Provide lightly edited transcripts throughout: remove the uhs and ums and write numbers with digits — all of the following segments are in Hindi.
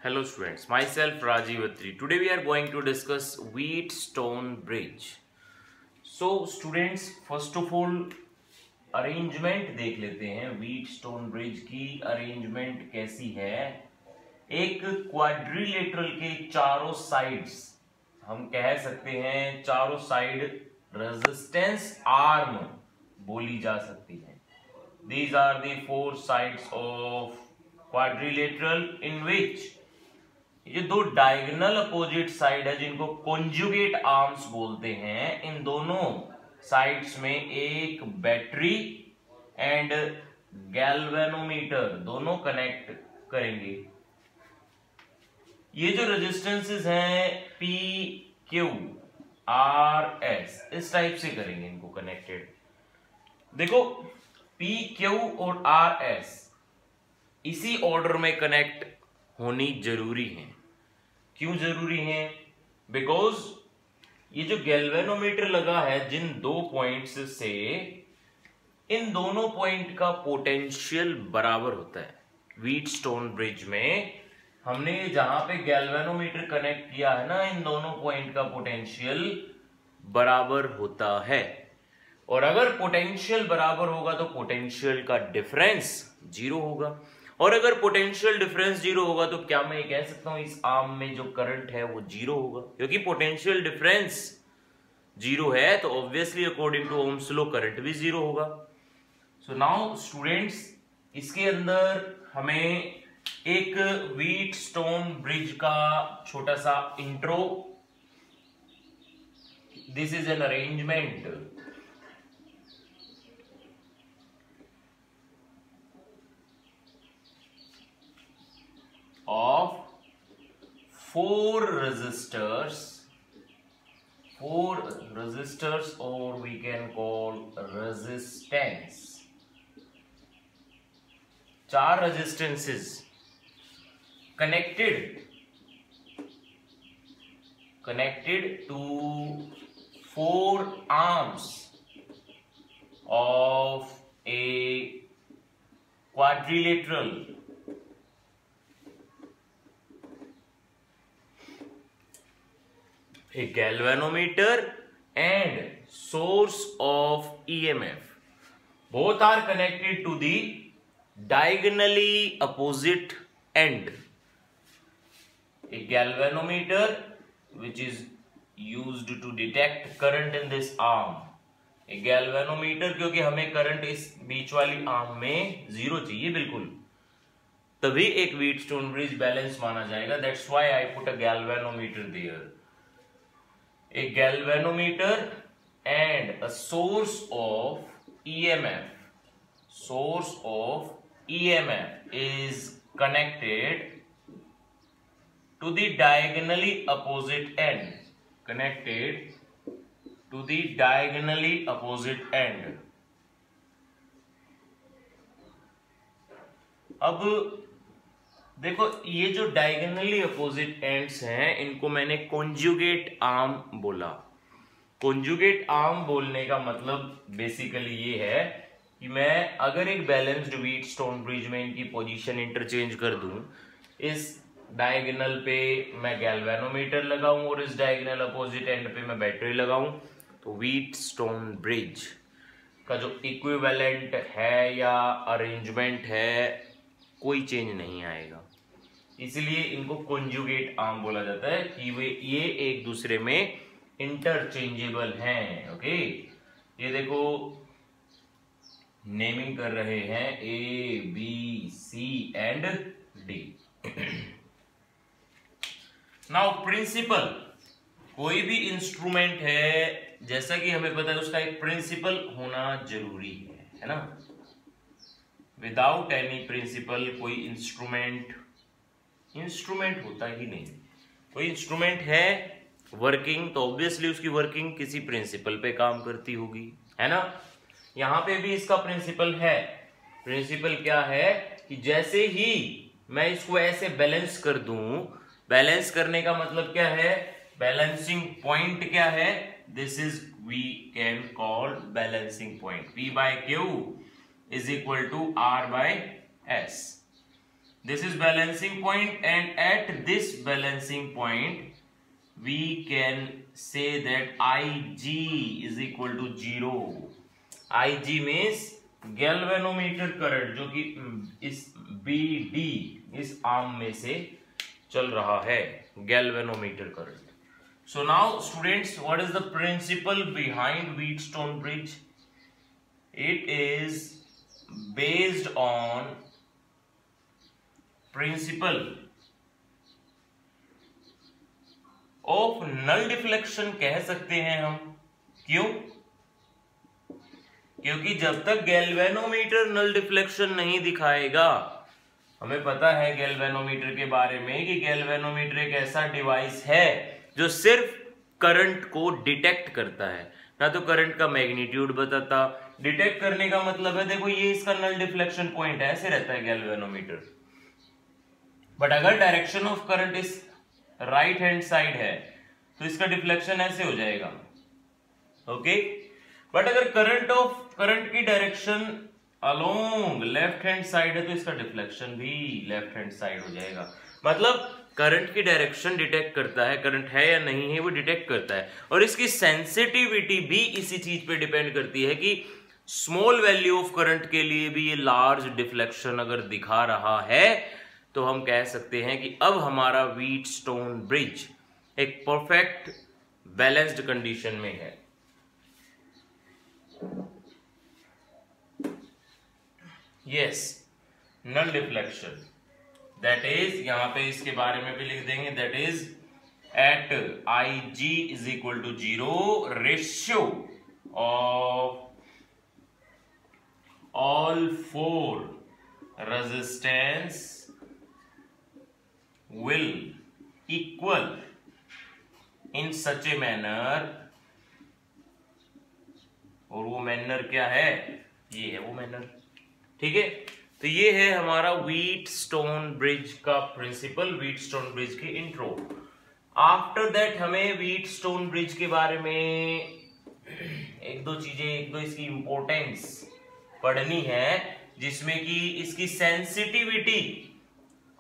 Hello students, myself Rajiv Atri. Today we are going to discuss Wheatstone Bridge. So students, first of all arrangement देख लेते हैं व्हीटस्टोन ब्रिज की अरेंजमेंट कैसी है। एक क्वाड्रिलेटरल के चारों साइड्स हम कह सकते हैं चारों साइड रेजिस्टेंस आर्म बोली जा सकती है। These are the four sides of quadrilateral in which ये दो डायगोनल अपोजिट साइड है जिनको कॉन्जुगेट आर्म्स बोलते हैं। इन दोनों साइड्स में एक बैटरी एंड गैल्वेनोमीटर दोनों कनेक्ट करेंगे। ये जो रेजिस्टेंसेस हैं पी क्यू आर एस इस टाइप से करेंगे इनको कनेक्टेड। देखो पी क्यू और आर एस इसी ऑर्डर में कनेक्ट होनी जरूरी है। क्यों जरूरी है? बिकॉज ये जो गैल्वेनोमीटर लगा है जिन दो पॉइंट्स से, इन दोनों पॉइंट का पोटेंशियल बराबर होता है। व्हीटस्टोन ब्रिज में हमने जहां पे गैल्वेनोमीटर कनेक्ट किया है ना, इन दोनों पॉइंट का पोटेंशियल बराबर होता है। और अगर पोटेंशियल बराबर होगा तो पोटेंशियल का डिफरेंस जीरो होगा। और अगर पोटेंशियल डिफरेंस जीरो होगा तो क्या मैं ये कह सकता हूं इस आर्म में जो करंट है वो जीरो होगा? क्योंकि पोटेंशियल डिफरेंस जीरो है तो obviously according to Ohm's law current भी जीरो होगा। सो नाउ स्टूडेंट्स, इसके अंदर हमें एक व्हीटस्टोन ब्रिज का छोटा सा intro. This is an arrangement of four resistors or we can call resistance। चार resistances connected to four arms of a quadrilateral a galvanometer and source of EMF. Both are connected to the diagonally opposite end. A galvanometer which is used to detect current in this arm. A galvanometer क्योंकि हमें करंट इस बीच वाली आर्म में जीरो चाहिए बिल्कुल, तभी एक व्हीटस्टोन ब्रिज बैलेंस माना जाएगा। That's why I put a galvanometer there. A galvanometer and a source of EMF is connected to the diagonally opposite end. अब देखो ये जो डायगोनली अपोजिट एंड्स हैं इनको मैंने कॉन्जुगेट आर्म बोला। कॉन्जुगेट आर्म बोलने का मतलब बेसिकली ये है कि मैं अगर एक बैलेंस्ड व्हीटस्टोन ब्रिज में इनकी पोजीशन इंटरचेंज कर दूं, इस डायगोनल पे मैं गैल्वेनोमीटर लगाऊं और इस डायगोनल अपोजिट एंड पे मैं बैटरी लगाऊं, तो व्हीटस्टोन ब्रिज का जो इक्विवेलेंट है या अरेंजमेंट है कोई चेंज नहीं आएगा। इसलिए इनको कॉन्जुगेट आर्म बोला जाता है कि ये एक दूसरे में इंटरचेंजेबल हैं। ओके, ये देखो नेमिंग कर रहे हैं A B C and D. Now principle, कोई भी इंस्ट्रूमेंट है जैसा कि हमें पता है उसका एक प्रिंसिपल होना जरूरी है ना। विदाउट एनी प्रिंसिपल कोई इंस्ट्रूमेंट होता ही नहीं। कोई इंस्ट्रूमेंट है वर्किंग तो ऑब्वियसली उसकी वर्किंग किसी प्रिंसिपल पे काम करती होगी, है ना। यहां पे भी इसका प्रिंसिपल है। प्रिंसिपल क्या है कि जैसे ही मैं इसको ऐसे बैलेंस कर दूं, बैलेंस करने का मतलब क्या है, बैलेंसिंग पॉइंट क्या है, this is we can call balancing point. P by Q is equal to R by S. this is balancing point, and at this balancing point we can say that Ig is equal to 0. Ig means galvanometer current जो कि इस BD इस आर्म में से चल रहा है, galvanometer current. So now students, what is the principle behind Wheatstone bridge? It is based on principle of null deflection कह सकते हैं हम. क्यों? क्योंकि जब तक गैल्वेनोमीटर नल डिफ्लेक्शन नहीं दिखाएगा, हमें पता है गैल्वेनोमीटर के बारे में कि गैल्वेनोमीटर एक ऐसा डिवाइस है जो सिर्फ करंट को डिटेक्ट करता है, ना तो करंट का मैग्नीट्यूड बताता. डिटेक्ट करने का मतलब है, देखो ये इसका नल डिफ्लेक्शन पॉइंट है, ऐसे रहता है गैल्वेनोमीटर. बट अगर डायरेक्शन ऑफ करंट इस राइट हैंड साइड है तो इसका डिफ्लेक्शन ऐसे हो जाएगा. ओके. बट अगर करंट की direction along left hand side है तो इसका डिफ्लेक्शन भी लेफ्ट हैंड साइड हो जाएगा. मतलब करंट की डायरेक्शन डिटेक्ट करता है, करंट है या नहीं है वो डिटेक्ट करता है. और इसकी सेंसिटिविटी भी इसी चीज पे डिपेंड करती है कि स्मॉल वैल्यू ऑफ करंट के लिए भी ये लार्ज डिफ्लेक्शन अगर दिखा रहा है तो हम कह सकते हैं कि अब हमारा व्हीटस्टोन ब्रिज एक परफेक्ट बैलेंस्ड कंडीशन में है. Yes, null deflection, that is, यहां पे इसके बारे में भी लिख देंगे, that is at Ig is equal to 0, ratio of all four resistance will equal in such a manner, और वो मैनर क्या है, ये है वो मैनर. ठीक है. तो ये है हमारा व्हीटस्टोन ब्रिज का प्रिंसिपल, व्हीटस्टोन ब्रिज की इंट्रो. आफ्टर दैट हमें व्हीटस्टोन ब्रिज के बारे में एक दो इसकी इंपॉर्टेंस पढ़नी है, जिसमें कि इसकी सेंसिटिविटी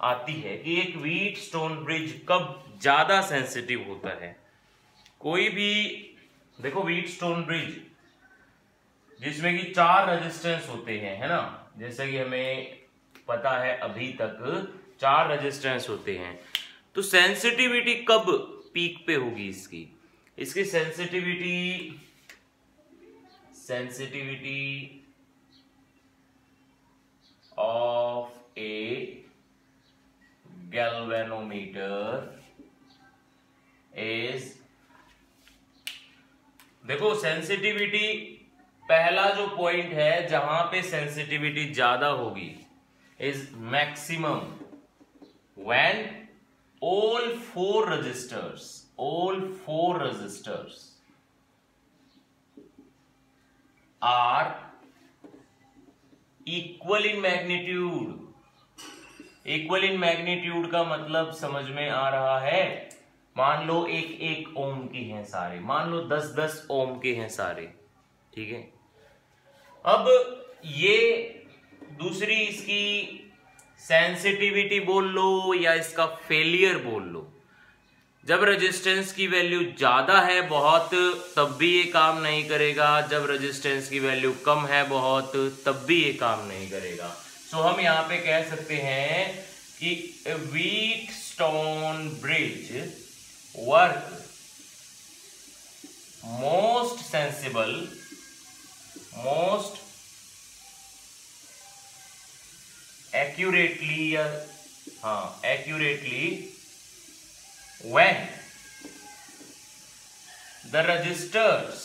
आती है कि एक व्हीटस्टोन ब्रिज कब ज्यादा सेंसिटिव होता है. कोई भी देखो व्हीटस्टोन ब्रिज जिसमें कि 4 रेजिस्टेंस होते हैं, है ना, जैसे कि हमें पता है अभी तक 4 रेजिस्टेंस होते हैं, तो सेंसिटिविटी कब पीक पे होगी इसकी sensitivity of A galvanometer is, देखो सेंसिटिविटी, पहला जो पॉइंट है जहां पे सेंसिटिविटी ज्यादा होगी is maximum when all four resistors are equal in magnitude. Equal in magnitude का मतलब समझ में आ रहा है, मान लो 1-1 ओम की हैं सारे, मान लो 10-10 ओम के हैं सारे. ठीक है. अब ये दूसरी इसकी सेंसिटिविटी बोल लो या इसका फेलियर बोल लो, जब रेजिस्टेंस की वैल्यू ज्यादा है बहुत तब भी ये काम नहीं करेगा, जब रेजिस्टेंस की वैल्यू कम है बहुत तब भी ये काम नहीं करेगा. सो हम यहां पे कह सकते हैं कि Wheatstone bridge work most sensible, most accurately when the resistors,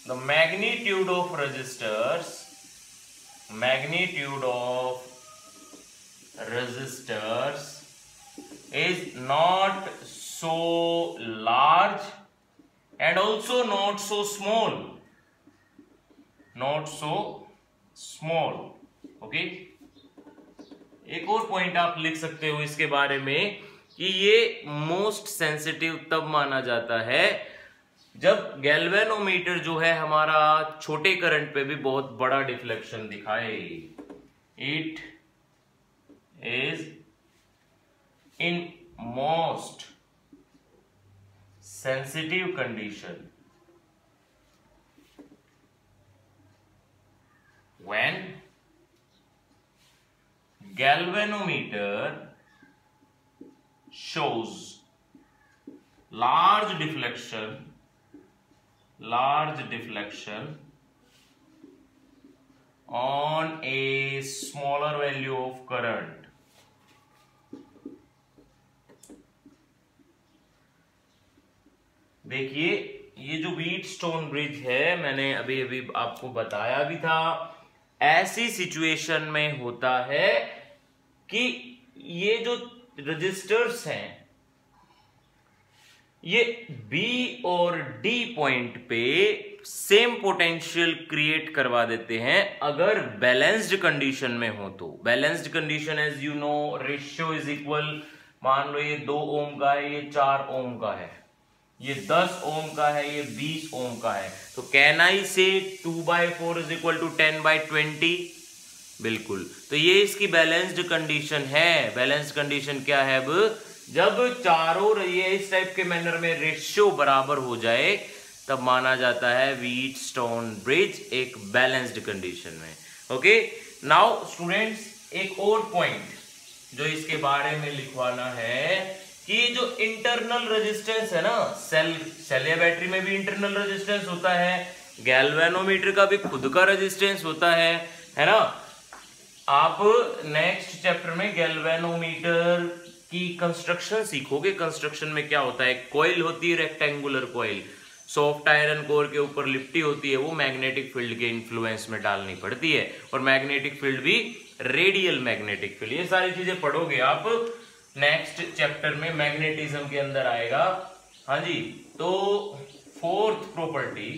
the magnitude of resistors is not so large and also not so small. Okay. एक और पॉइंट आप लिख सकते हो इसके बारे में कि ये मोस्ट सेंसिटिव तब माना जाता है जब गैल्वेनोमीटर जो है हमारा छोटे करंट पे भी बहुत बड़ा डिफ्लेक्शन दिखाए. It is in most sensitive condition when galvanometer shows large deflection on a smaller value of current. देखिए ये जो व्हीटस्टोन ब्रिज है मैंने अभी अभी आपको बताया भी था, ऐसी सिचुएशन में होता है कि ये जो रजिस्टर्स हैं ये B और D पॉइंट पे सेम पोटेंशियल क्रिएट करवा देते हैं अगर बैलेंस्ड कंडीशन में हो तो। Balanced condition as you know ratio is equal, मान लो ये 2 ओम का है, ये 4 ओम का है, ये 10 ओम का है, ये 20 ओम का है, तो कैन आई से 2/4 इज इक्वल टू 10/20? बिल्कुल। तो ये इसकी बैलेंस्ड कंडीशन है। बैलेंस्ड कंडीशन क्या है? अब जब चारों ये इस टाइप के मैनर में रेशियो बराबर हो जाए तब माना जाता है व्हीटस्टोन ब्रिज एक बैलेंस्ड कंडीशन में। ओके, नाउ स्टूडेंट्स एक और पॉइंट जो इसके बारे में लिखवाना है कि जो इंटरनल रेजिस्टेंस है ना, सेल या बैटरी में भी इंटरनल रेजिस्टेंस होता है, गैल्वेनोमीटर का भी खुद का रेजिस्टेंस होता है ना। आप नेक्स्ट चैप्टर में गैल्वेनोमीटर की कंस्ट्रक्शन सीखोगे। कंस्ट्रक्शन में क्या होता है, कॉइल होती है rectangular coil, soft iron core के ऊपर लिपटी होती है, वो मैग्नेटिक फील्ड के इन्फ्लुएंस में डालनी पड़ती है, और मैग्नेटिक फील्ड भी रेडियल मैग्नेटिक फील्ड। ये सारी चीजें पढ़ोगे आप नेक्स्ट चैप्टर में, मैग्नेटिज्म के अंदर आएगा। हाँ जी, तो फोर्थ प्रॉपर्टी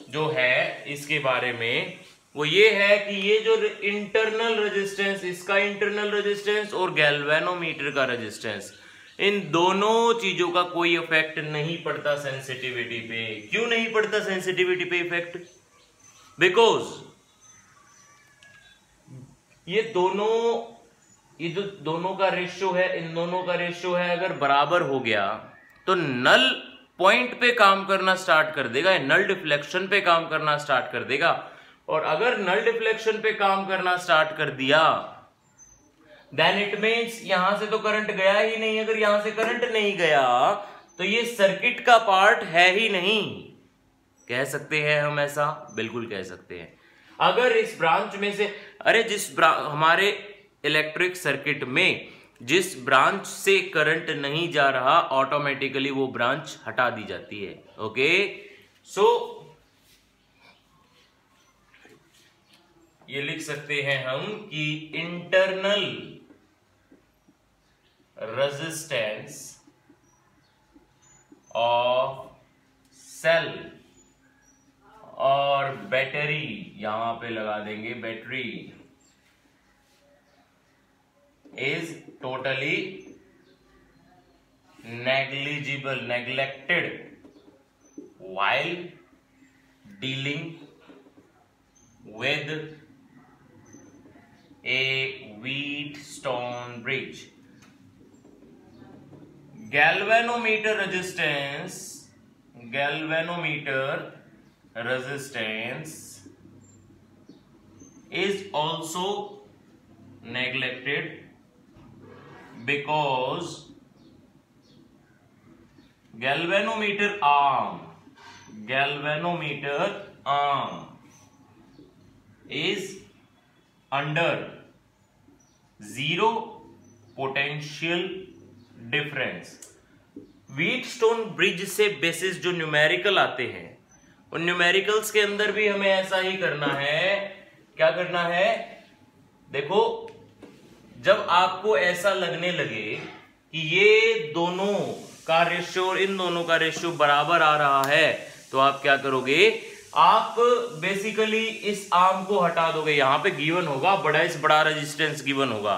जो है इसके बारे में वो ये है कि ये जो इंटरनल रेजिस्टेंस, इसका इंटरनल रेजिस्टेंस और गैल्वेनोमीटर का रेजिस्टेंस, इन दोनों चीजों का कोई इफेक्ट नहीं पड़ता सेंसिटिविटी पे। क्यों नहीं पड़ता सेंसिटिविटी पे इफेक्ट? बिकॉज ये जो दोनों का रेशियो है, इन दोनों का रेशियो है, अगर बराबर हो गया तो नल पॉइंट पे काम करना स्टार्ट कर देगा, नल डिफ्लेक्शन पे काम करना स्टार्ट कर देगा। और अगर नल डिफ्लेक्शन पे काम करना स्टार्ट कर दिया देन इट मीन्स यहां से तो करंट गया ही नहीं। अगर यहां से करंट नहीं गया तो ये सर्किट का पार्ट है ही नहीं। कह सकते हैं हम ऐसा? बिल्कुल कह सकते हैं। अगर इस ब्रांच में से हमारे इलेक्ट्रिक सर्किट में जिस ब्रांच से करंट नहीं जा रहा, ऑटोमेटिकली वो ब्रांच हटा दी जाती है। ओके, सो ये लिख सकते हैं हम कि इंटरनल रेजिस्टेंस ऑफ सेल और बैटरी, यहां पे लगा देंगे battery, is totally negligible, neglected while dealing with a Wheatstone bridge. Galvanometer resistance is also neglected because galvanometer arm is under zero potential difference. Wheatstone bridge से बेसिस जो न्यूमेरिकल आते हैं, उन न्यूमेरिकल्स के अंदर भी हमें ऐसा ही करना है। क्या करना है? देखो, जब आपको ऐसा लगने लगे कि ये दोनों का रेशियो और इन दोनों का रेशियो बराबर आ रहा है, तो आप क्या करोगे? आप बेसिकली इस आर्म को हटा दोगे। यहां पे गिवन होगा बड़ा से बड़ा रेजिस्टेंस गिवन होगा,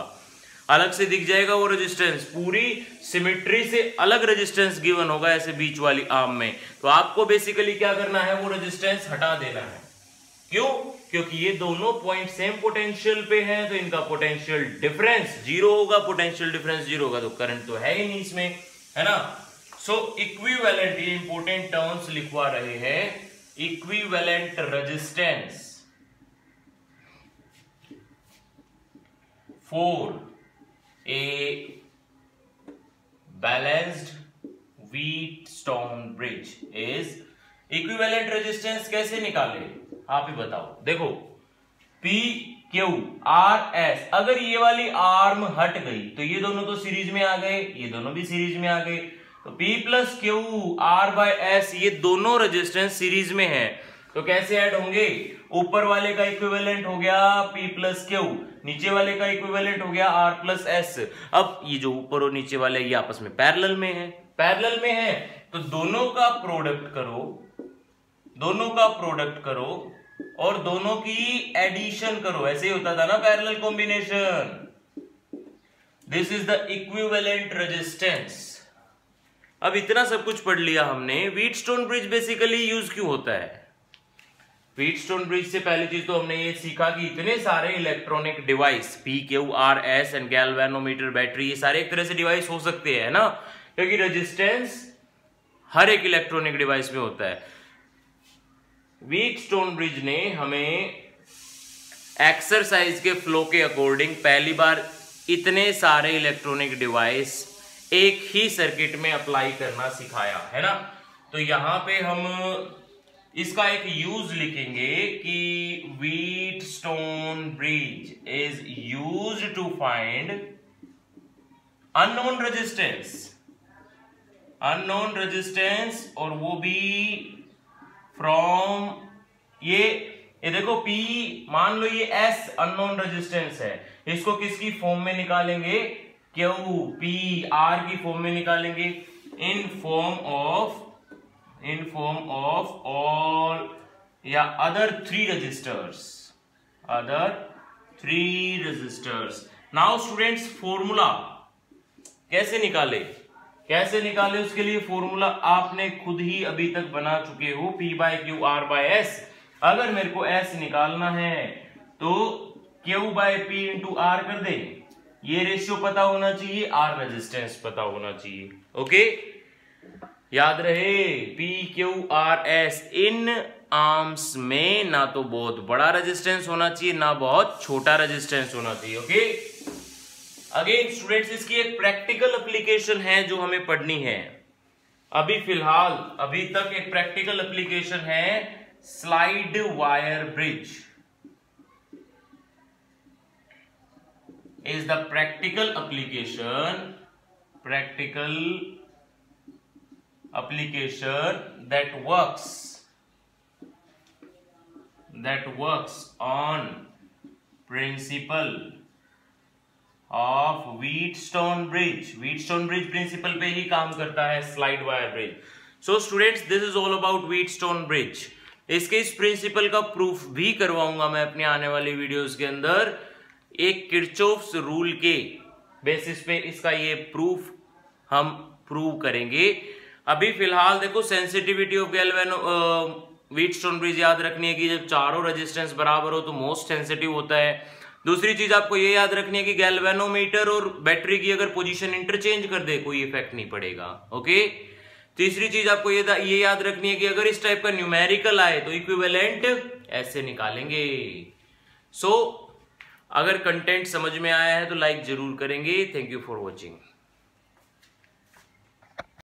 अलग से दिख जाएगा वो रेजिस्टेंस, पूरी सिमेट्री से अलग रेजिस्टेंस गिवन होगा ऐसे बीच वाली आर्म में। तो आपको बेसिकली क्या करना है? वो रेजिस्टेंस हटा देना है। क्यों? क्योंकि ये दोनों पॉइंट सेम पोटेंशियल पे हैं, तो इनका पोटेंशियल डिफरेंस जीरो होगा। पोटेंशियल डिफरेंस जीरो होगा तो करंट तो है ही नहीं इसमें, है ना। सो इक्विवेलेंट, ये इंपॉर्टेंट टर्म्स लिखवा रहे हैं, equivalent resistance for a balanced Wheatstone bridge is, equivalent resistance कैसे निकाले आप ही बताओ। देखो पी क्यू आर एस, अगर ये वाली आर्म हट गई तो ये दोनों तो सीरीज में आ गए, ये दोनों भी सीरीज में आ गए, तो P plus Q R by S, ये दोनों रेजिस्टेंस सीरीज में है, तो कैसे ऐड होंगे, ऊपर वाले का इक्विवेलेंट हो गया P प्लस क्यू, नीचे वाले का इक्विवेलेंट हो गया R प्लस एस। अब ये जो ऊपर और नीचे वाले ये आपस में पैरेलल में है, पैरेलल में है, तो दोनों का प्रोडक्ट करो, दोनों का प्रोडक्ट करो और दोनों की एडिशन करो, ऐसे ही होता था ना parallel combination. This is the equivalent resistance. अब इतना सब कुछ पढ़ लिया हमने, व्हीटस्टोन ब्रिज बेसिकली यूज क्यों होता है। व्हीटस्टोन ब्रिज से पहली चीज तो हमने ये सीखा कि इतने सारे electronic device P Q R S and galvanometer, battery, ये सारे एक तरह से डिवाइस हो सकते हैं ना, क्योंकि रेजिस्टेंस हर एक इलेक्ट्रॉनिक डिवाइस में होता है। व्हीटस्टोन ब्रिज ने हमें एक्सरसाइज के फ्लो के अकॉर्डिंग पहली बार इतने सारे इलेक्ट्रॉनिक डिवाइस एक ही सर्किट में अप्लाई करना सिखाया, है ना। तो यहां पे हम इसका एक यूज लिखेंगे कि Wheatstone bridge is used to find unknown resistance, unknown resistance, और वो भी फ्रॉम ये देखो P, मान लो ये S अननोन रेजिस्टेंस है, इसको किसकी फॉर्म में निकालेंगे, Q P R की फॉर्म में निकालेंगे, इन फॉर्म ऑफ ऑल या other three resistors, other three resistors. Now students formula कैसे निकाले, कैसे निकाले, उसके लिए फॉर्मूला आपने खुद ही अभी तक बना चुके हो, P by Q R by S. अगर मेरे को S निकालना है तो Q by P into R कर दे, ये रेशियो पता होना चाहिए, R रेजिस्टेंस पता होना चाहिए, ओके। याद रहे P Q R S, in arms में ना तो बहुत बड़ा रेजिस्टेंस होना चाहिए ना बहुत छोटा रेजिस्टेंस होना चाहिए, ओके। अगेन स्टूडेंट्स इसकी एक प्रैक्टिकल एप्लीकेशन है जो हमें पढ़नी है अभी फिलहाल, अभी तक एक प्रैक्टिकल एप्लीकेशन है slide wire bridge is the practical application that works on principle of Wheatstone bridge principle पे ही काम करता है slide wire bridge. So students, this is all about Wheatstone bridge. इसके इस प्रिंसिपल का प्रूफ भी करवाऊंगा मैं अपने आने वाली वीडियोस के अंदर, एक किरचॉफ्स रूल के बेसिस पे इसका ये प्रूफ हम प्रूव करेंगे। अभी फिलहाल देखो सेंसिटिविटी ऑफ व्हीटस्टोन ब्रिज याद रखनी है कि जब चारों रेजिस्टेंस बराबर हो तो मोस्ट सेंसिटिव होता है। दूसरी चीज आपको ये याद रखनी है कि गैल्वेनोमीटर और बैटरी की अगर पोजीशन इंटरचेंज कर दे कोई इफेक्ट नहीं पड़ेगा, ओके। तीसरी चीज आपको ये याद रखनी है कि अगर इस टाइप का न्यूमेरिकल आए तो इक्विवेलेंट ऐसे निकालेंगे। सो अगर कंटेंट समझ में आया है तो लाइक जरूर करेंगे। Thank you for watching.